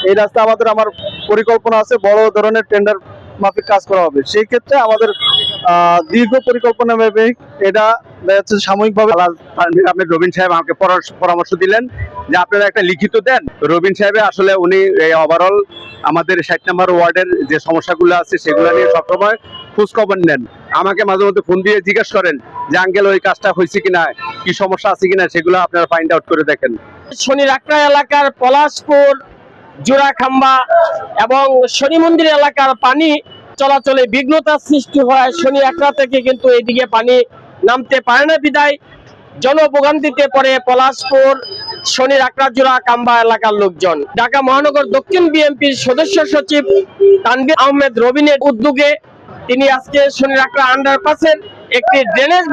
এই রাস্তা আমার পরিকল্পনা আছে, বড় ধরনের টেন্ডার মাফিক কাজ করা হবে। সেই ক্ষেত্রে আমাদের দীর্ঘ পরিকল্পনা মাফিক এটা দেখা যাচ্ছে সাময়িকভাবে। আপনি রবিন সাহেব আমাকে পরামর্শ দিলেন যে আপনারা একটা লিখিত দেন। রবিন সাহেব আসলে উনি ওভারঅল আমাদের 60 নম্বর ওয়ার্ডের যে সমস্যাগুলো আছে সেগুলো নিয়ে সবসময় খোঁজ খবর নেন। আমাকে মাঝে মধ্যে ফোন দিয়ে জিজ্ঞেস করেন যে আঙ্কেল ওই কাজটা হয়েছে কিনা, কি সমস্যা আছে কিনা, সেগুলো আপনারা ফাইন্ড আউট করে দেখেন। শনি রাকড়া এলাকার পলাশপুর, জোড়াখাম্বা এবং শনি মন্দির এলাকার পানি চলাচলে বিঘ্নতা সৃষ্টি হয়। শনি রাকড়া থেকে কিন্তু এইদিকে পানি নামতে পারে না, বিদায় জনভোগান্তিতে পড়ে পলাশপুর, শনি রাকড়া, জোড়াখাম্বা এলাকার লোকজন। ঢাকা মহানগর দক্ষিণ বিএনপির সদস্য সচিব তানভীর আহমেদ রবিনের উদ্যোগে তিনি আজকে শনি রাকড়া আন্ডারপাসের একটি ড্রেনেজ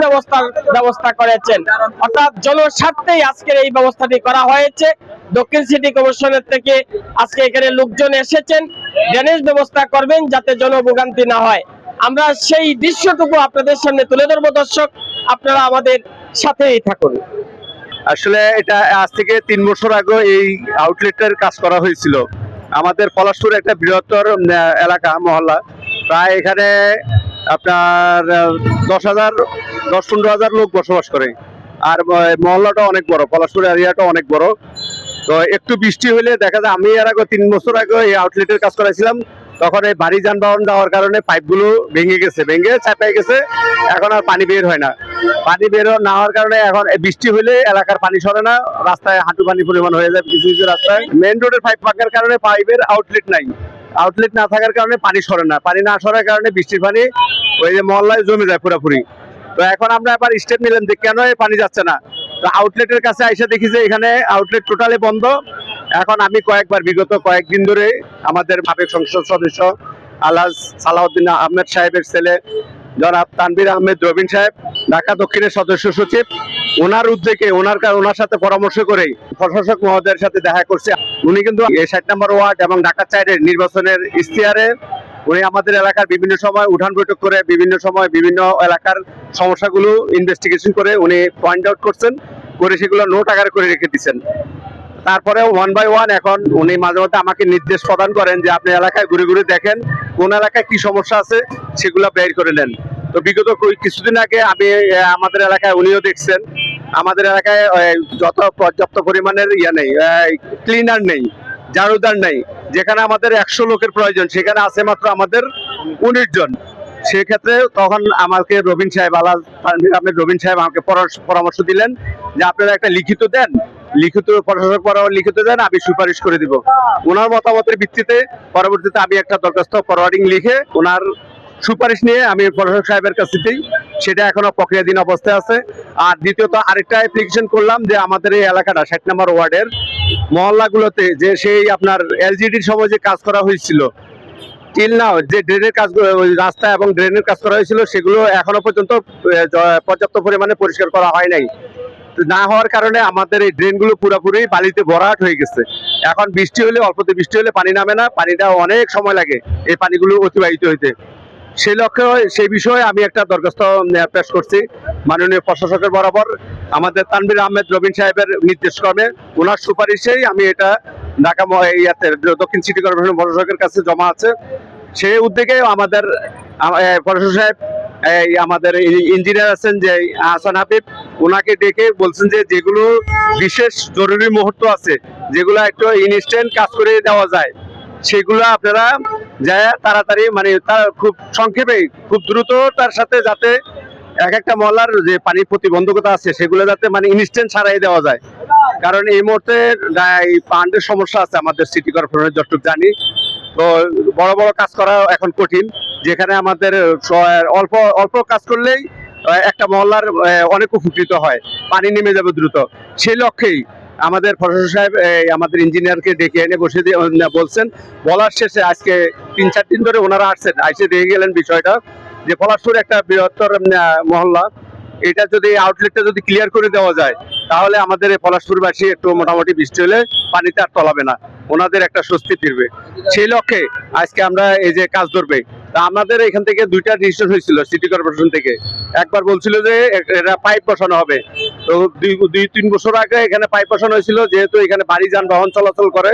ব্যবস্থা করেছেন। অর্থাৎ জনস্বার্থেই আজকের এই ব্যবস্থাটি করা হয়েছে। দক্ষিণ সিটি কমিশনের থেকে আজকে এখানে লোকজন এসেছেন, ড্রেনেজ ব্যবস্থা করবেন যাতে জনভোগান্তি না হয়। আমরা সেই দৃশ্যটুকু আপনাদের সামনে তুলে ধরবো। দর্শক, আপনারা আমাদের সাথেই থাকুন। আসলে এটা আজ থেকে 3 বছর আগে এই আউটলেটের কাজ করা হয়েছিল। আমাদের পলাশপুর একটা বৃহত্তর এলাকা, মহল্লা, প্রায় এখানে আপনার 10-15 হাজার লোক বসবাস করে। আর মহল্লাটা অনেক বড়, পলাশপুর এরিয়াটা অনেক বড়। তো একটু বৃষ্টি হলে দেখা যায়, আমি এর আগে 3 বছর আগে এই আউটলেটের কাজ করাইছিলাম, তখন এই ভারী যানবাহন যাওয়ার কারণে পাইপগুলো ভেঙে চাপাই গেছে। এখন আর পানি বের হয় না। পানি বের না হওয়ার কারণে এখন বৃষ্টি হলে এলাকার পানি সরে না, রাস্তায় হাঁটু পানি পরিমাণ হয়ে যায় কিছু কিছু রাস্তায়। মেইন রোডের পাইপ পাকার কারণে পাইপের আউটলেট নাই, আউটলেট না থাকার কারণে পানি সরে না, পানি না সরার কারণে বৃষ্টির পানি ওই যে মহল্লায় জমে যায় পুরোপুরি। তো এখন আমরা আবার স্টেপ নিলাম যে কেন পানি যাচ্ছে না। তো আউটলেটের কাছে আইসা দেখি যে এখানে আউটলেট টোটালি বন্ধ। এখন আমি বিগত কয়েকদিন ধরে আমাদের সাবেক সংসদ সদস্য আলহাজ সালাউদ্দিন আহমেদ সাহেবের ছেলে জনাব তানভীর আহমেদ রবিন সাহেব, ঢাকা দক্ষিণের সদস্য সচিব, ওনার উদ্যোগে ওনার সাথে পরামর্শ করে প্রশাসক মহোদয়ের সাথে দেখা করছে। উনি কিন্তু 60 নম্বর ওয়ার্ড এবং ঢাকা 4-এর নির্বাচনের ইশতেহারে উনি আমাদের এলাকার বিভিন্ন সময় উঠান বৈঠক করে বিভিন্ন সময় বিভিন্ন এলাকার সমস্যাগুলো ইনভেস্টিগেশন করে উনি পয়েন্ট আউট করছেন, করে সেগুলো নোট আকারে করে রেখে দিচ্ছেন। তারপরে 1 বাই 1 এখন উনি মাঝে মধ্যে আমাকে নির্দেশ প্রদান করেন যে আপনি এলাকায় ঘুরে ঘুরে দেখেন কোন এলাকায় কি সমস্যা আছে, সেগুলো বের করে নেন। তো বিগত কিছুদিন আগে আমি আমাদের এলাকায় উনিও দেখছেন, আমাদের এলাকায় যত পর্যাপ্ত পরিমাণের নেই, ক্লিনার নেই, ঝাড়ুদার নেই। যেখানে আমাদের 100 লোকের প্রয়োজন সেখানে আছে মাত্র আমাদের 19 জন। সেক্ষেত্রে তখন আমাকে রবিন সাহেব রবিন সাহেব আমাকে পরামর্শ দিলেন যে আপনারা একটা লিখিত দেন, প্রশাসক লিখিত দেন, আমি সুপারিশ করে দিব। ওনার মতামতের ভিত্তিতে পরবর্তীতে আমি একটা দরখাস্ত ফরওয়ার্ডিং লিখে ওনার সুপারিশ নিয়ে আমি প্রশাসক সাহেবের কাছে দিই। সেটা এখনো প্রক্রিয়াধীন অবস্থায় আছে। আর দ্বিতীয়ত আরেকটা অ্যাপ্লিকেশন করলাম যে আমাদের এই এলাকাটা 60 নম্বর ওয়ার্ডের মহল্লাগুলোতে যে সেই আপনার এলজিডির সময় যে কাজ করা হয়েছিল, টিল নাও যে ড্রেনের কাজ, রাস্তা এবং ড্রেনের কাজ করা হয়েছিল, সেগুলো এখনো পর্যন্ত পর্যাপ্ত পরিমাণে পরিষ্কার করা হয় নাই। না হওয়ার কারণে আমাদের এই ড্রেনগুলো পুরোপুরি বালিতে ভরাট হয়ে গেছে। এখন বৃষ্টি হলে, অল্পতে বৃষ্টি হলে পানি নামে না, পানিটা অনেক সময় লাগে এই পানিগুলো অতিবাহিত হইতে। সেই লক্ষ্যে সেই বিষয়ে আমি একটা দরখাস্ত পেশ করছি মাননীয় প্রশাসকের বরাবর। আমাদের তানভীর আহমেদ রবিন সাহেবের নির্দেশক্রমে ওনার সুপারিশেই আমি এটা ঢাকা দক্ষিণ সিটি কর্পোরেশন প্রশাসকের কাছে জমা আছে। সেই উদ্যোগে আমাদের প্রশাসক সাহেব আমাদের ইঞ্জিনিয়ার আছেন যে হাসান হাবিব, ওনাকে ডেকে বলছেন যে যেগুলো বিশেষ জরুরি মুহূর্ত আছে, যেগুলো একটু ইনস্ট্যান্ট কাজ করে দেওয়া যায়, সেগুলো আপনারা যায় তাড়াতাড়ি, মানে তার খুব সংক্ষেপে খুব দ্রুত তার সাথে যাতে এক একটা মহল্লার যে পানি প্রতিবন্ধকতা আছে সেগুলো যাতে মানে ইনস্ট্যান্ট ছাড়াই দেওয়া যায়। কারণ এই মুহূর্তে ফান্ডের সমস্যা আছে আমাদের সিটি কর্পোরেশনের, যতটুকু জানি। তো বড় বড় কাজ করা এখন কঠিন, যেখানে আমাদের অল্প অল্প কাজ করলেই একটা মহল্লার অনেক উপকৃত হয়, পানি নেমে যাবে দ্রুত। সেই লক্ষ্যেই আমাদের প্রশাসক সাহেব আমাদের ইঞ্জিনিয়ারকে ডেকে এনে বসে দিয়ে বলছেন। বলার শেষে আজকে 3-4 দিন ধরে ওনারা আসছেন, এসে দেখে গেলেন বিষয়টা যে পলাশপুর একটা বৃহত্তর মহল্লা, এটা যদি আউটলেটটা যদি ক্লিয়ার করে দেওয়া যায় তাহলে আমাদের এই পলাশপুরবাসী একটু মোটামুটি বৃষ্টি হলে পানিতে আর তলাবে না, ওনাদের একটা স্বস্তি ফিরবে। সেই লক্ষ্যে আজকে আমরা এই যে কাজ ধরবে। তা আমাদের এখান থেকে 2টা ডিসিশন হয়েছিল সিটি কর্পোরেশন থেকে। একবার বলছিল যে এটা পাইপ বসানো হবে, তো 2-3 বছর আগে এখানে পাইপ বসানো হয়েছিল, যেহেতু এখানে ভারী যানবাহন চলাচল করে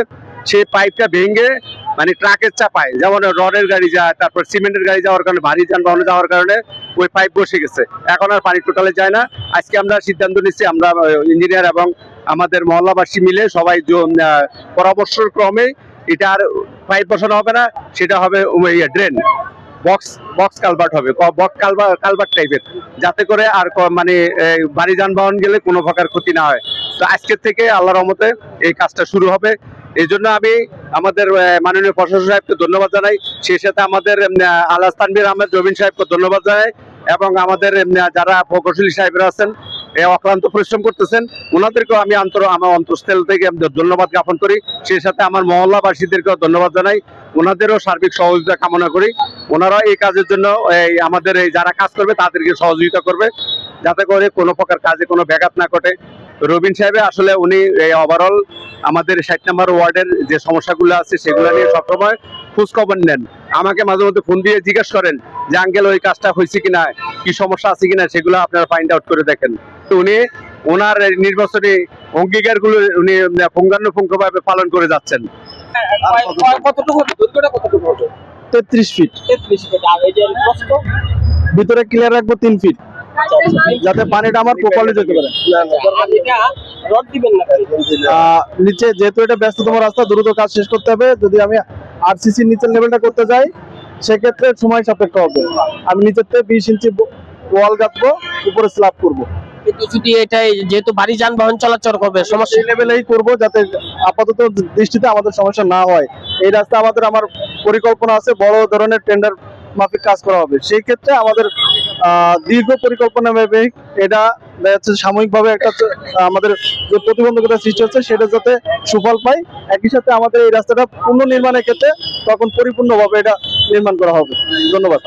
সেই পাইপটা ভেঙে মানে ট্রাকের চাপায়, যেমন রডের গাড়ি যায়, তারপর সিমেন্টের গাড়ি যাওয়ার কারণে, ভারী যানবাহন যাওয়ার কারণে ওই পাইপ বসে গেছে। এখন আর পানি টোটালে যায় না। আজকে আমরা সিদ্ধান্ত নিচ্ছি, আমরা ইঞ্জিনিয়ার এবং আমাদের মহল্লাবাসী মিলে সবাই পরামর্শ ক্রমে এটা আর পাইপ বসানো হবে না, সেটা হবে ড্রেন, বক্স কালভার্ট হবে, বক্স কালভার্ট টাইপের, যাতে করে আর মানে ভারী যানবাহন গেলে কোনো প্রকার ক্ষতি না হয়। তো আজকের থেকে আল্লাহর রহমতে এই কাজটা শুরু হবে। এই জন্য আমি আমাদের মাননীয় প্রশাসক সাহেবকে ধন্যবাদ জানাই, সেই সাথে আমাদের আলহাজ তানভীর আহমেদ রবিন সাহেবকে ধন্যবাদ জানাই, এবং আমাদের যারা প্রকৌশলী সাহেবরা আছেন অক্লান্ত পরিশ্রম করতেছেন, ওনাদেরকেও আমি আমার অন্তঃস্থল থেকে ধন্যবাদ জ্ঞাপন করি। সেই সাথে আমার মহল্লাবাসীদেরকেও ধন্যবাদ জানাই, ওনাদেরও সার্বিক সহযোগিতা কামনা করি। ওনারা এই কাজের জন্য আমাদের এই যারা কাজ করবে তাদেরকে সহযোগিতা করবে, যাতে করে কোনো প্রকার কাজে কোনো ব্যাঘাত না ঘটে। রবিন সাহেব আসলে উনি ওভারঅল আমাদের 60 নম্বর ওয়ার্ডের যে সমস্যাগুলো আছে সেগুলো নিয়ে সবসময় খোঁজ খবর নেন, আমাকে মাঝে মধ্যে ফোন দিয়ে জিজ্ঞেস করেন যে আঙ্কেল ওই কাজটা হয়েছে কিনা, কি সমস্যা আছে কিনা, সেগুলো আপনারা ফাইন্ড আউট করে দেখেন। তো উনি ওনার নির্বাচনী অঙ্গীকারগুলো উনি পুঙ্খানুপুঙ্খভাবে পালন করে যাচ্ছেন। কতটুকু দৈর্ঘ্যটা কতটুকু হবে? 33 ফিট। 33 ফিট। আর এই যে প্রস্থ? ভিতরে ক্লিয়ার রাখবো 3 ফিট, যাতে পানিটা আমার প্রপারলি যেতে পারে। আর এটা রড দিবেন না? নিচে যেহেতু এটা ব্যস্ততম রাস্তা, দ্রুত কাজ শেষ করতে হবে। যদি আমি আরসিসি নিচের লেভেলটা করতে যাই সেক্ষেত্রে সময় সাপেক্ষ হবে। আমি নিচের থেকে 20 ইঞ্চি ওয়াল গাঁথবো, উপরে স্ল্যাব করবো। কিন্তু যদি এটাই যেহেতু ভারী যানবাহন চলাচল করবে, সমস্যা সেই লেভেলেই করবো, যাতে আপাতত দৃষ্টিতে আমাদের সমস্যা না হয়। এই রাস্তা আমার পরিকল্পনা আছে, বড় ধরনের টেন্ডার মাফিক কাজ করা হবে। সেই ক্ষেত্রে আমাদের দীর্ঘ পরিকল্পনা ভেবে এটা সাময়িকভাবে একটা আমাদের যে প্রতিবন্ধকতা সৃষ্টি হচ্ছে সেটা যাতে সুফল পায়। একই সাথে আমাদের এই রাস্তাটা পুনর্নির্মাণের ক্ষেত্রে তখন পরিপূর্ণভাবে এটা নির্মাণ করা হবে। ধন্যবাদ।